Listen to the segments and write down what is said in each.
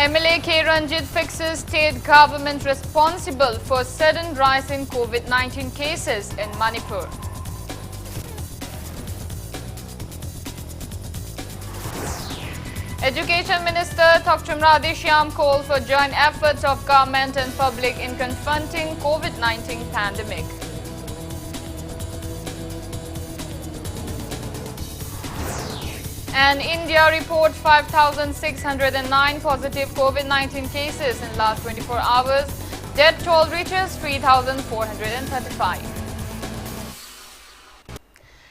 MLA K. Ranjit fixes state government responsible for sudden rise in COVID-19 cases in Manipur. Education Minister THOKCHOM called for joint efforts of government and public in confronting COVID-19 pandemic. And India reports 5,609 positive COVID-19 cases in last 24 hours. Death toll reaches 3,435.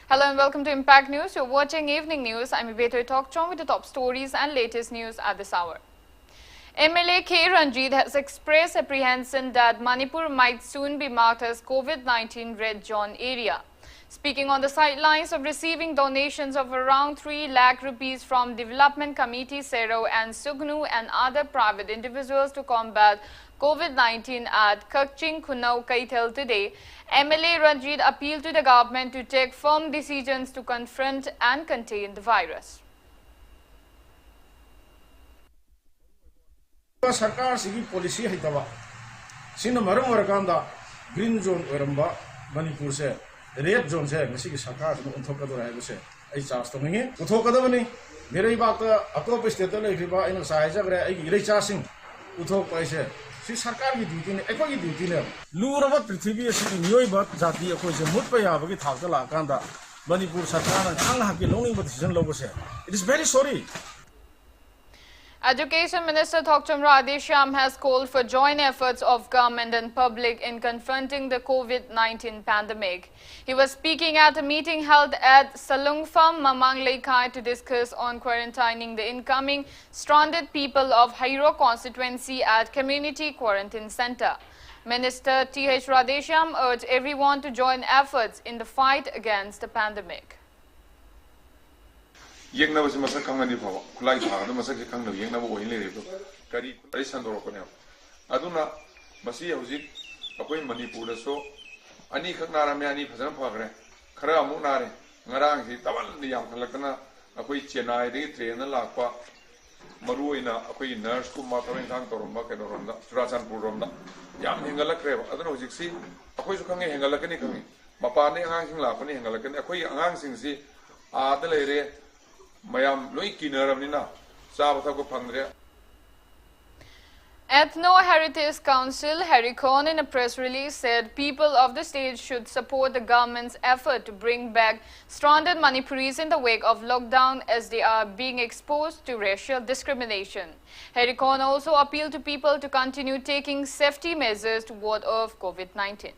Hello and welcome to Impact News. You're watching Evening News. I'm IBETHOI THOKCHOM with the top stories and latest news at this hour. MLA K. Ranjit has expressed apprehension that Manipur might soon be marked as COVID-19 red zone area. Speaking on the sidelines of receiving donations of around 3 lakh rupees from Development Committee Sero and Sugnu and other private individuals to combat COVID-19 at Kakching Khunau Kaithal today, MLA Ranjit appealed to the government to take firm decisions to confront and contain the virus. Sarkar sigi policy haitaba sina maram warakanda green zone oramba Manipur se red zone se ngasi ki sarkar no uthokadora hai se ai charge to ngi uthokadabani mere ba ta atop state la riba ina sahaja gre ai irei chasing uthok paise si sarkar ki duty ne ekoi ki duty ne luraba prithvi asi nyoi ba jati ekoi se mut pa ya ba ki thak la kanda Manipur sarkar na khang ha ki longning ba decision lo se it is very sorry. Education Minister THOKCHOM has called for joint efforts of government and public in confronting the COVID-19 pandemic. He was speaking at a meeting held at Salungpham, Mamang Laikai to discuss on quarantining the incoming stranded people of Hairo constituency at Community Quarantine Center. Minister T.H. Radheshyam urged everyone to join efforts in the fight against the pandemic. Yengna was Masa Kangani Pava, Kulai Tana, Masaki Kanga, Yengna Woyne, Kari, Sandro Conel. Aduna, Masia was it, Apoy Manipur, so Ani Kanaramiani, Pazan Pagre, Kara Munare, Narang, Tavan, the young Kalakana, Apoy Chennai, they train the Lapa, Maruina, Apoy nurse, Kumataran Tantorumba, and Rasan Purunda, Yam Hingalakre, I don't know, 16, Apoy Kanga Hingalakani, Mapani Hanging Lapani, Hingalakan, Apoy Hanging Si, Adelaide. Ethno Heritage Council, Harikon, in a press release said people of the state should support the government's effort to bring back stranded Manipuris in the wake of lockdown as they are being exposed to racial discrimination. Harikon also appealed to people to continue taking safety measures to ward off COVID-19.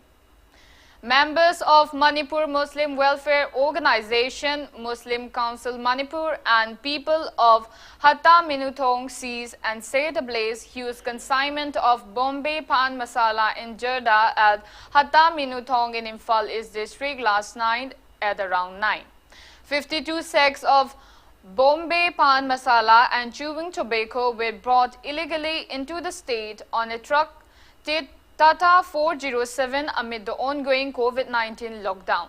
Members of Manipur Muslim Welfare Organization, Muslim Council Manipur and people of Hatta Minuthong seized and set ablaze huge consignment of Bombay Pan Masala in Jeddah at Hatta Minuthong in Imphal East District last night at around 9. 52 sacks of Bombay Pan Masala and chewing tobacco were brought illegally into the state on a truck Tata 407 amid the ongoing COVID-19 lockdown.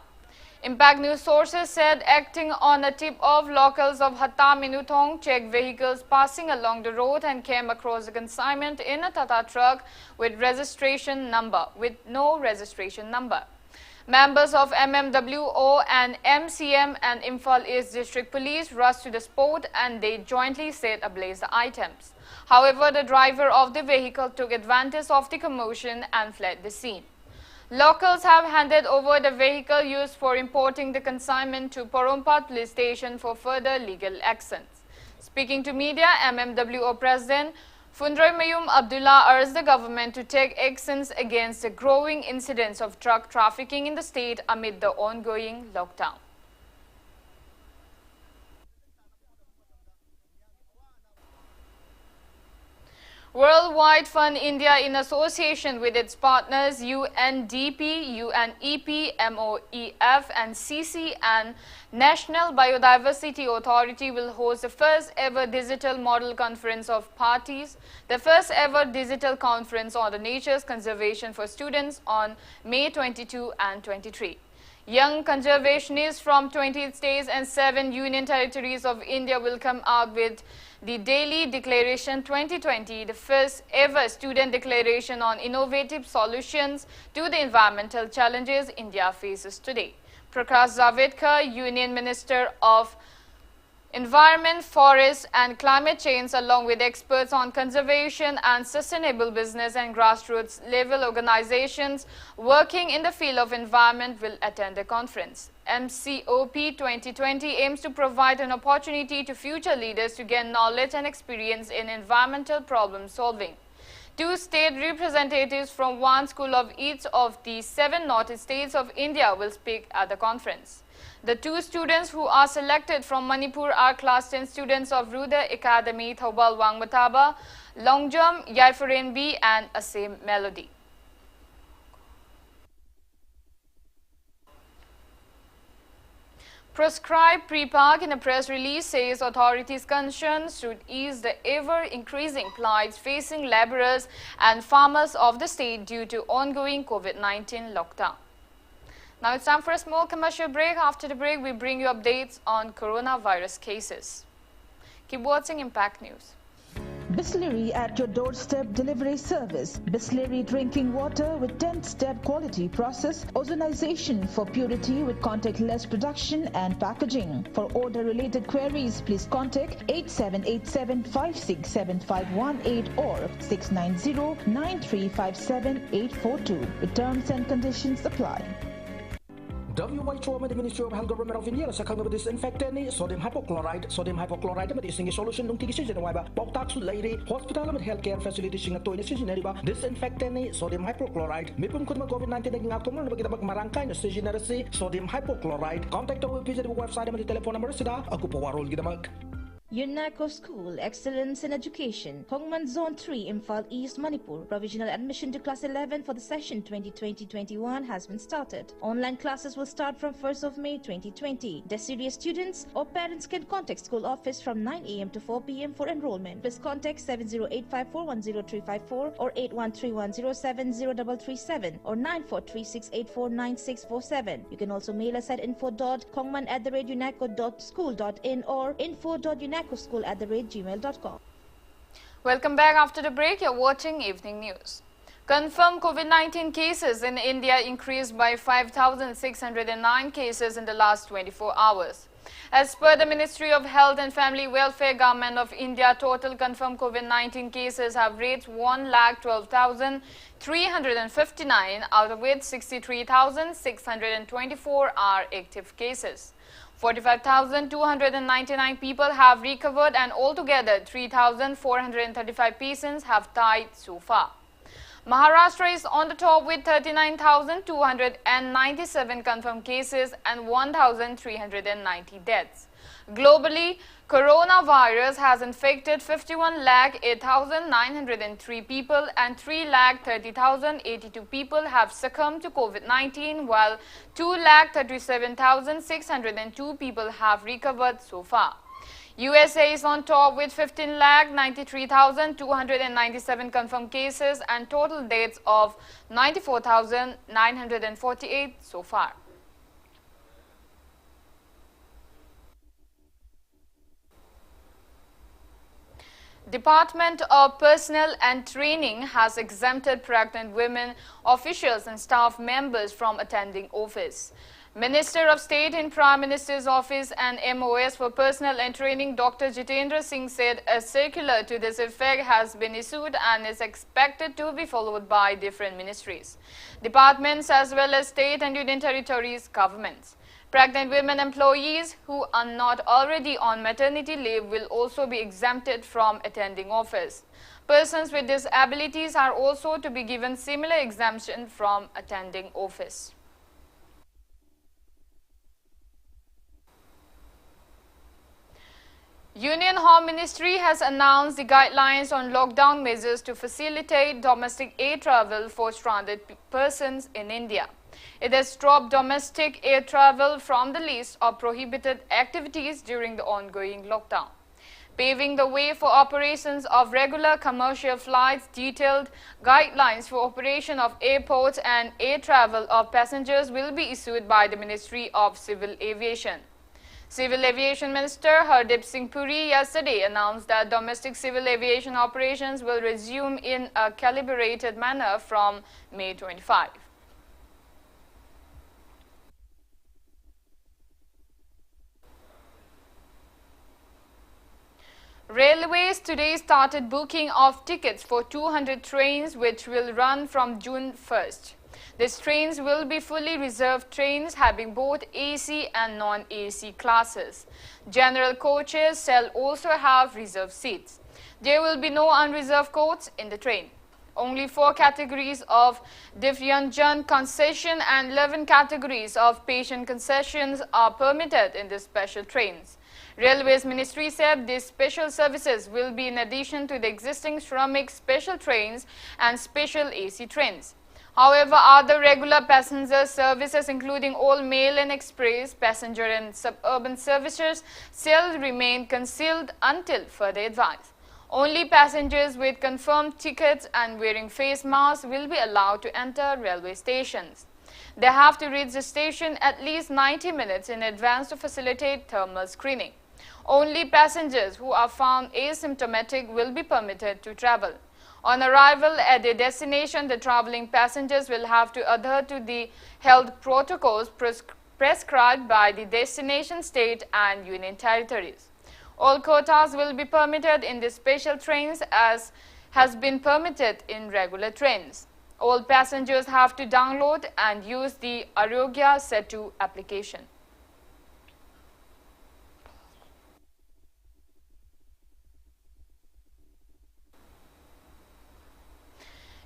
Impact News sources said acting on a tip of locals of Hatta Minuthong checked vehicles passing along the road and came across a consignment in a Tata truck with no registration number. Members of MMWO and MCM and Imphal East District Police rushed to the spot and they jointly set ablaze the items. However, the driver of the vehicle took advantage of the commotion and fled the scene. Locals have handed over the vehicle used for importing the consignment to Porompat Police Station for further legal actions. Speaking to media, MMWO President Fundrai Mayum Abdullah urged the government to take actions against the growing incidents of drug trafficking in the state amid the ongoing lockdown. Worldwide Fund India, in association with its partners UNDP, UNEP, MOEF and CC and National Biodiversity Authority will host the first ever digital model conference of parties, the first ever digital conference on the nature's conservation for students on May 22 and 23. Young conservationists from 20 states and 7 union territories of India will come out with the Daily Declaration 2020, the first ever student declaration on innovative solutions to the environmental challenges India faces today. Prakash Javadekar, Union Minister of Environment, Forests and Climate Change, along with experts on conservation and sustainable business and grassroots level organizations working in the field of environment will attend the conference. MCOP 2020 aims to provide an opportunity to future leaders to gain knowledge and experience in environmental problem solving. 2 state representatives from 1 school of each of the 7 northeast states of India will speak at the conference. The 2 students who are selected from Manipur are Class 10 students of Ruda Academy, Thobal Wangmataba, Longjam, Yaifuren B and Assam Melody. Prescribed pre-park in a press release says authorities concerned should ease the ever-increasing plights facing laborers and farmers of the state due to ongoing COVID-19 lockdown. Now it's time for a small commercial break. After the break, we bring you updates on coronavirus cases. Keep watching Impact News. Bisleri at your doorstep delivery service. Bisleri drinking water with 10-step quality process. Ozonization for purity with contactless production and packaging. For order-related queries, please contact 8787-567-518 or 690-9357-842. The terms and conditions apply. WHO the Ministry of Health Government of India sa khang disinfectant ni sodium hypochlorite amati ising solution nung tigi siya wa ba poktak su lairi hospital at healthcare facility singa toy na siya ba disinfectant ni sodium hypochlorite mipum kun COVID-19 naging aktom na bagita marangkay na siya si sodium hypochlorite. Contact our visit website at telephone number sida aku pawarol gidamag. UNACO School, Excellence in Education, Hongman Zone 3, Imphal East, Manipur. Provisional admission to Class 11 for the session 2020-21 has been started. Online classes will start from 1st of May 2020. Deciduous students or parents can contact school office from 9 a.m. to 4 p.m. for enrollment. Please contact 7085410354 or 8131070337 or 9436849647. You can also mail us at info.kongman@unaco.school.in or info.unacoschool@gmail.com. Welcome back after the break. You're watching Evening News. Confirmed COVID-19 cases in India increased by 5,609 cases in the last 24 hours. As per the Ministry of Health and Family Welfare, Government of India, total confirmed COVID-19 cases have reached 1,12,359, out of which 63,624 are active cases. 45,299 people have recovered and altogether 3,435 patients have died so far. Maharashtra is on the top with 39,297 confirmed cases and 1,390 deaths. Globally, coronavirus has infected 51,08,903 people and 3,30,082 people have succumbed to COVID-19, while 2,37,602 people have recovered so far. USA is on top with 15,93,297 confirmed cases and total deaths of 94,948 so far. Department of Personnel and Training has exempted pregnant women, officials and staff members from attending office. Minister of State in Prime Minister's Office and MOS for Personnel and Training, Dr. Jitendra Singh, said a circular to this effect has been issued and is expected to be followed by different ministries, departments as well as state and union territories governments. Pregnant women employees who are not already on maternity leave will also be exempted from attending office. Persons with disabilities are also to be given similar exemption from attending office. Union Home Ministry has announced the guidelines on lockdown measures to facilitate domestic air travel for stranded persons in India. It has dropped domestic air travel from the list of prohibited activities during the ongoing lockdown. paving the way for operations of regular commercial flights. Detailed guidelines for operation of airports and air travel of passengers will be issued by the Ministry of Civil Aviation. Civil Aviation Minister Hardeep Singh Puri yesterday announced that domestic civil aviation operations will resume in a calibrated manner from May 25. Railways today started booking of tickets for 200 trains which will run from June 1st. These trains will be fully reserved trains having both AC and non-AC classes. General coaches shall also have reserved seats. There will be no unreserved coach in the train. Only 4 categories of Divyanjan concession and 11 categories of patient concessions are permitted in the special trains. Railways Ministry said these special services will be in addition to the existing Shramik special trains and special AC trains. However, other regular passenger services including all mail and express, passenger and suburban services shall remain concealed until further advice. Only passengers with confirmed tickets and wearing face masks will be allowed to enter railway stations. They have to reach the station at least 90 minutes in advance to facilitate thermal screening. Only passengers who are found asymptomatic will be permitted to travel. On arrival at their destination, the traveling passengers will have to adhere to the health protocols prescribed by the destination state and union territories. All quotas will be permitted in the special trains as has been permitted in regular trains. All passengers have to download and use the Arogya Setu application.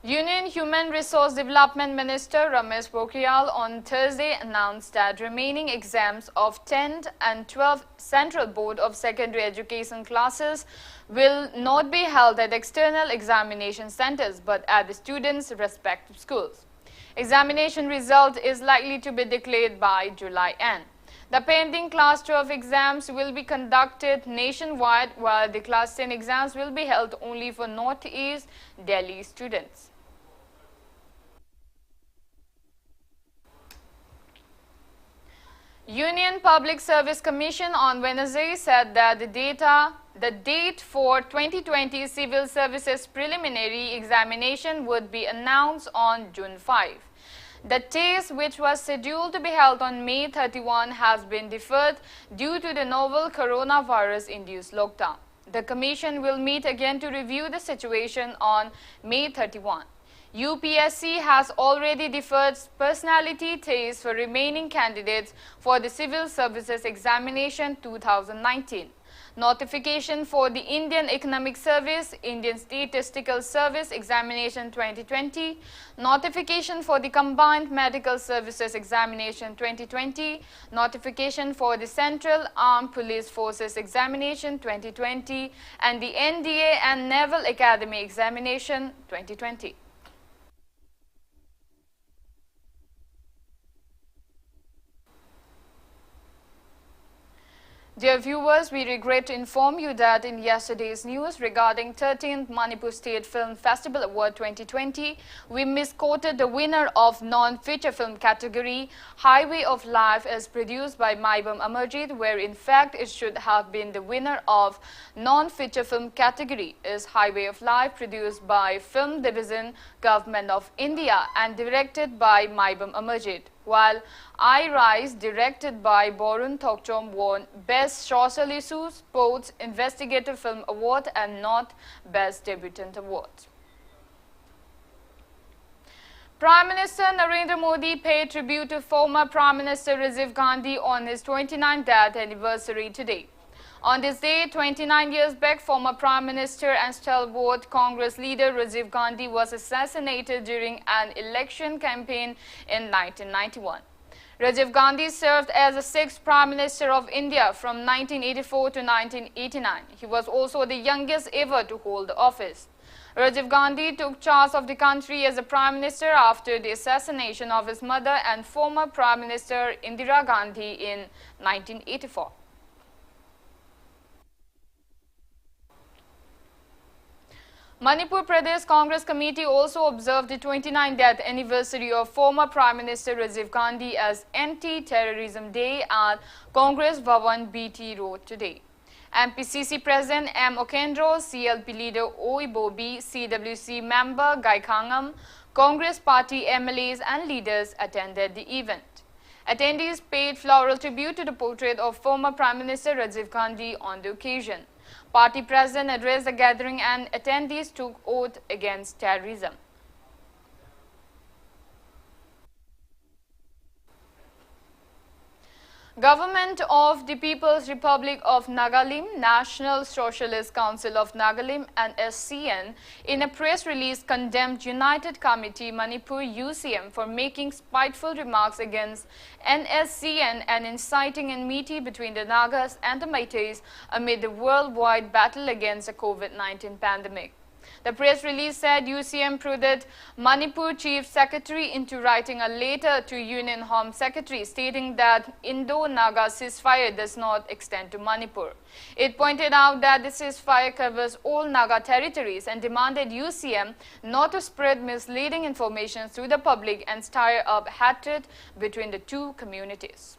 Union Human Resource Development Minister Ramesh Pokhriyal on Thursday announced that remaining exams of 10th and 12th Central Board of Secondary Education classes will not be held at external examination centers but at the students' respective schools. Examination result is likely to be declared by July end. The pending Class 12 exams will be conducted nationwide while the Class 10 exams will be held only for Northeast Delhi students. Union Public Service Commission on Wednesday said that the date for 2020 Civil Services Preliminary Examination would be announced on June 5. The test, which was scheduled to be held on May 31, has been deferred due to the novel coronavirus-induced lockdown. The Commission will meet again to review the situation on May 31. UPSC has already deferred personality tests for remaining candidates for the Civil Services Examination 2019. Notification for the Indian Economic Service, Indian Statistical Service Examination 2020, notification for the Combined Medical Services Examination 2020, notification for the Central Armed Police Forces Examination 2020, and the NDA and Naval Academy Examination 2020. Dear viewers, we regret to inform you that in yesterday's news regarding 13th Manipur State Film Festival Award 2020, we misquoted the winner of non-feature film category. Highway of Life is produced by Maibam Amarjit, where in fact it should have been the winner of non-feature film category is Highway of Life, produced by Film Division, Government of India and directed by Maibam Amarjit, while I Rise, directed by Borun THOKCHOM, won Best Social Issues Sports Investigative Film Award and not Best Debutant Award. Prime Minister Narendra Modi paid tribute to former Prime Minister Rajiv Gandhi on his 29th death anniversary today. On this day, 29 years back, former Prime Minister and stalwart Congress leader Rajiv Gandhi was assassinated during an election campaign in 1991. Rajiv Gandhi served as the 6th Prime Minister of India from 1984 to 1989. He was also the youngest ever to hold the office. Rajiv Gandhi took charge of the country as a Prime Minister after the assassination of his mother and former Prime Minister Indira Gandhi in 1984. Manipur Pradesh Congress Committee also observed the 29th death anniversary of former Prime Minister Rajiv Gandhi as Anti-Terrorism Day at Congress Bhavan BT Road today. MPCC President M. Okendro, CLP leader Oi Bobi, CWC member Gai Khangam, Congress party MLAs and leaders attended the event. Attendees paid floral tribute to the portrait of former Prime Minister Rajiv Gandhi on the occasion. Party president addressed the gathering and attendees took oath against terrorism. Government of the People's Republic of Nagalim, National Socialist Council of Nagalim and SCN in a press release condemned United Committee Manipur UCM for making spiteful remarks against NSCN and inciting enmity between the Nagas and the Meiteis amid the worldwide battle against the COVID-19 pandemic. The press release said UCM prodded Manipur Chief Secretary into writing a letter to Union Home Secretary stating that Indo-Naga ceasefire does not extend to Manipur. It pointed out that the ceasefire covers all Naga territories and demanded UCM not to spread misleading information to the public and stir up hatred between the two communities.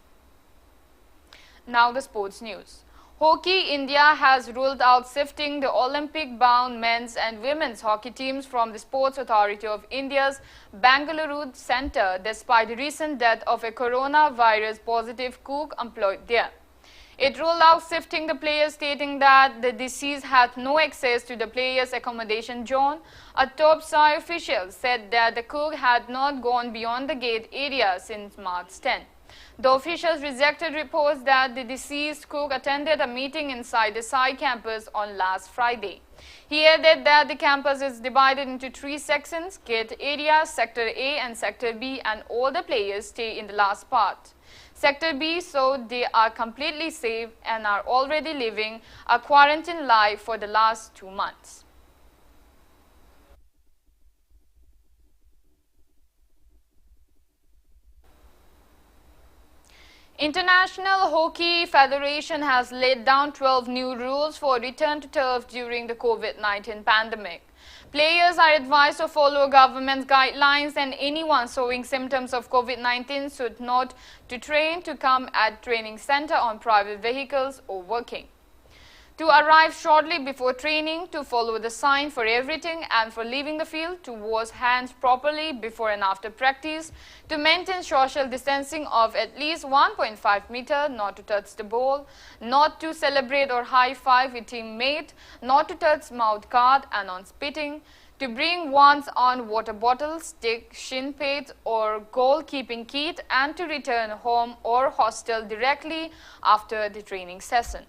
Now the sports news. Hockey India has ruled out shifting the Olympic-bound men's and women's hockey teams from the Sports Authority of India's Bangalore Centre despite the recent death of a coronavirus positive cook employed there. It ruled out shifting the players, stating that the deceased had no access to the players' accommodation zone. A topside official said that the cook had not gone beyond the gate area since March 10. The officials rejected reports that the deceased cook attended a meeting inside the Sai campus on last Friday. He added that the campus is divided into 3 sections, gate area, Sector A and Sector B, and all the players stay in the last part. Sector B, so they are completely safe and are already living a quarantine life for the last 2 months. International Hockey Federation has laid down 12 new rules for return to turf during the COVID-19 pandemic. Players are advised to follow government guidelines and anyone showing symptoms of COVID-19 should not to train to come at training center on private vehicles or working. To arrive shortly before training, to follow the sign for everything and for leaving the field, to wash hands properly before and after practice, to maintain social distancing of at least 1.5 meters, not to touch the ball, not to celebrate or high-five with teammate, not to touch mouth guard and on spitting, to bring one's own water bottle, stick, shin pads or goalkeeping kit and to return home or hostel directly after the training session.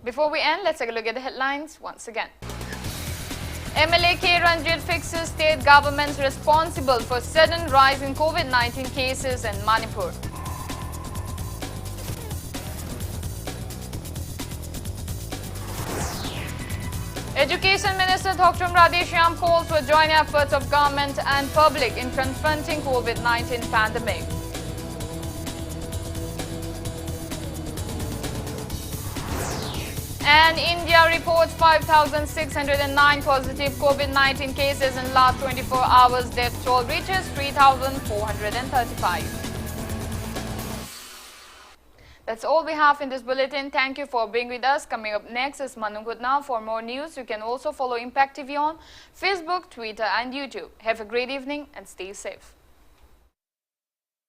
Before we end, let's take a look at the headlines once again. MLA K. Ranjit fixes state governments responsible for sudden rise in COVID-19 cases in Manipur. Education Minister THOKCHOM calls for joint efforts of government and public in confronting COVID-19 pandemic. And India reports 5,609 positive COVID-19 cases in last 24 hours. Death toll reaches 3,435. That's all we have in this bulletin. Thank you for being with us. Coming up next is Manungkut Now. For more news, you can also follow Impact TV on Facebook, Twitter and YouTube. Have a great evening and stay safe.